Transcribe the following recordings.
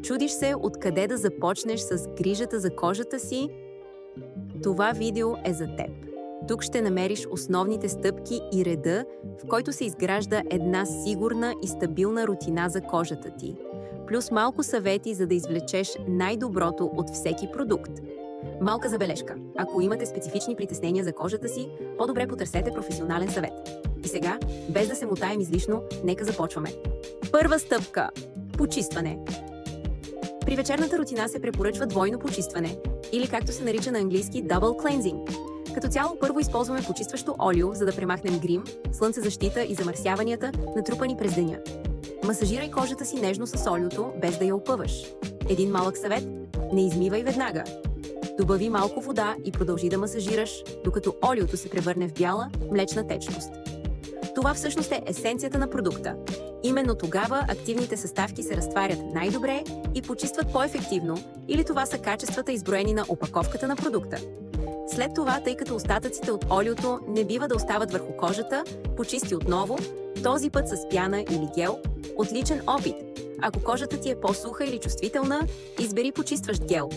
Чудиш се откъде да започнеш с грижата за кожата си? Това видео е за теб. Тук ще намериш основните стъпки и реда, в който се изгражда една сигурна и стабилна рутина за кожата ти, плюс малко съвети, за да извлечеш най-доброто от всеки продукт. Малка забележка. Ако имате специфични притеснения за кожата си, по-добре потърсете професионален съвет. И сега, без да се мотаем излишно, нека започваме. Първа стъпка – почистване. При вечерната рутина се препоръчва двойно почистване, или както се нарича на английски double cleansing. Като цяло първо използваме почистващо олио, за да премахнем грим, слънцезащита и замърсяванията, натрупани през деня. Масажирай кожата си нежно с олиото, без да я опъваш. Един малък съвет – не измивай веднага. Добави малко вода и продължи да масажираш, докато олиото се превърне в бяла, млечна течност. Това всъщност е есенцията на продукта. Именно тогава активните съставки се разтварят най-добре и почистват по-ефективно, или това са качествата, изброени на опаковката на продукта. След това, тъй като остатъците от олиото не бива да остават върху кожата, почисти отново, този път с пяна или гел. Отличен опит! Ако кожата ти е по-суха или чувствителна, избери почистващ гел.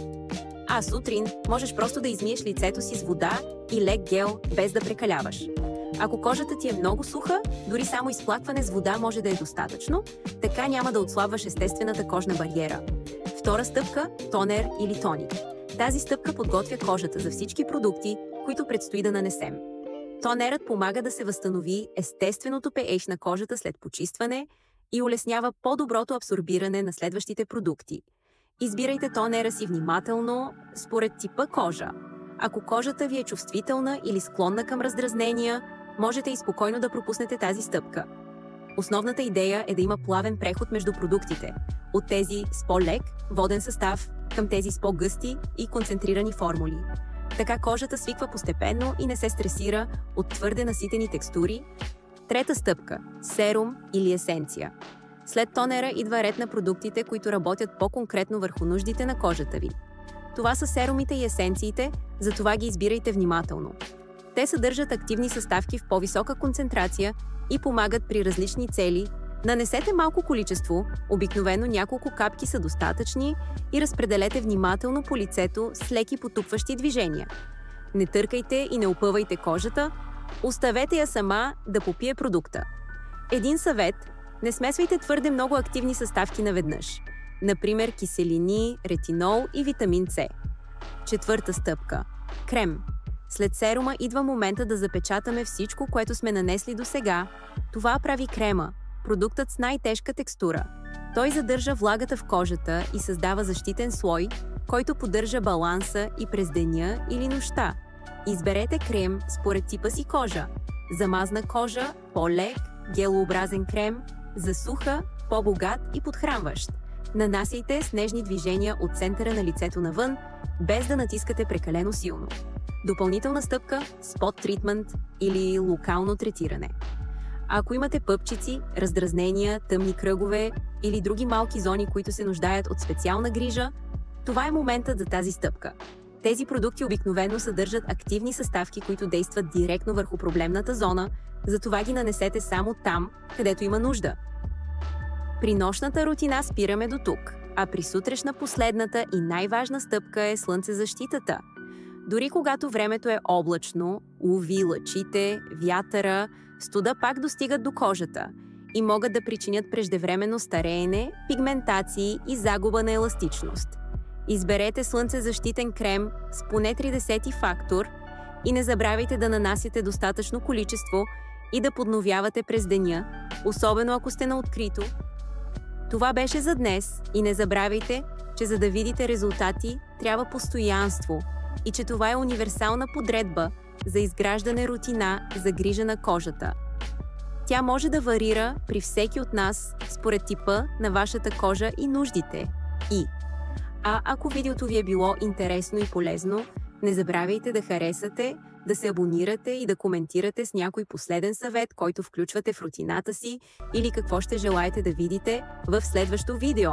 А сутрин можеш просто да измиеш лицето си с вода и лек гел, без да прекаляваш. Ако кожата ти е много суха, дори само изплакване с вода може да е достатъчно, така няма да отслабваш естествената кожна бариера. Втора стъпка – тонер или тоник. Тази стъпка подготвя кожата за всички продукти, които предстои да нанесем. Тонерът помага да се възстанови естественото pH на кожата след почистване и улеснява по-доброто абсорбиране на следващите продукти. Избирайте тонера си внимателно според типа кожа. Ако кожата ви е чувствителна или склонна към раздразнения, можете и спокойно да пропуснете тази стъпка. Основната идея е да има плавен преход между продуктите, от тези с по-лек, воден състав, към тези с по-гъсти и концентрирани формули. Така кожата свиква постепенно и не се стресира от твърде наситени текстури. Трета стъпка – серум или есенция. След тонера идва ред на продуктите, които работят по-конкретно върху нуждите на кожата ви. Това са серумите и есенциите, затова ги избирайте внимателно. Те съдържат активни съставки в по-висока концентрация и помагат при различни цели. Нанесете малко количество, обикновено няколко капки са достатъчни, и разпределете внимателно по лицето с леки потупващи движения. Не търкайте и не опъвайте кожата, оставете я сама да попие продукта. Един съвет – не смесвайте твърде много активни съставки наведнъж. Например, киселини, ретинол и витамин С. Четвърта стъпка – крем. След серума идва момента да запечатаме всичко, което сме нанесли досега. Това прави крема, продуктът с най-тежка текстура. Той задържа влагата в кожата и създава защитен слой, който поддържа баланса и през деня или нощта. Изберете крем според типа си кожа. За мазна кожа – по-лек, гелообразен крем, за суха – по-богат и подхранващ. Нанасяйте с нежни движения от центъра на лицето навън, без да натискате прекалено силно. Допълнителна стъпка – спот тритмент или локално третиране. Ако имате пъпчици, раздразнения, тъмни кръгове или други малки зони, които се нуждаят от специална грижа, това е моментът за тази стъпка. Тези продукти обикновено съдържат активни съставки, които действат директно върху проблемната зона, затова ги нанесете само там, където има нужда. При нощната рутина спираме до тук, а при сутрешна последната и най-важна стъпка е слънцезащитата. Дори когато времето е облачно, UV лъчите, вятъра, студа пак достигат до кожата и могат да причинят преждевременно стареене, пигментации и загуба на еластичност. Изберете слънцезащитен крем с поне 30 фактор и не забравяйте да нанасяте достатъчно количество и да подновявате през деня, особено ако сте на открито. Това беше за днес и не забравяйте, че за да видите резултати, трябва постоянство и че това е универсална подредба за изграждане рутина за грижа на кожата. Тя може да варира при всеки от нас според типа на вашата кожа и нуждите. Ако видеото ви е било интересно и полезно, не забравяйте да харесате, да се абонирате и да коментирате с някой последен съвет, който включвате в рутината си, или какво ще желаете да видите в следващо видео.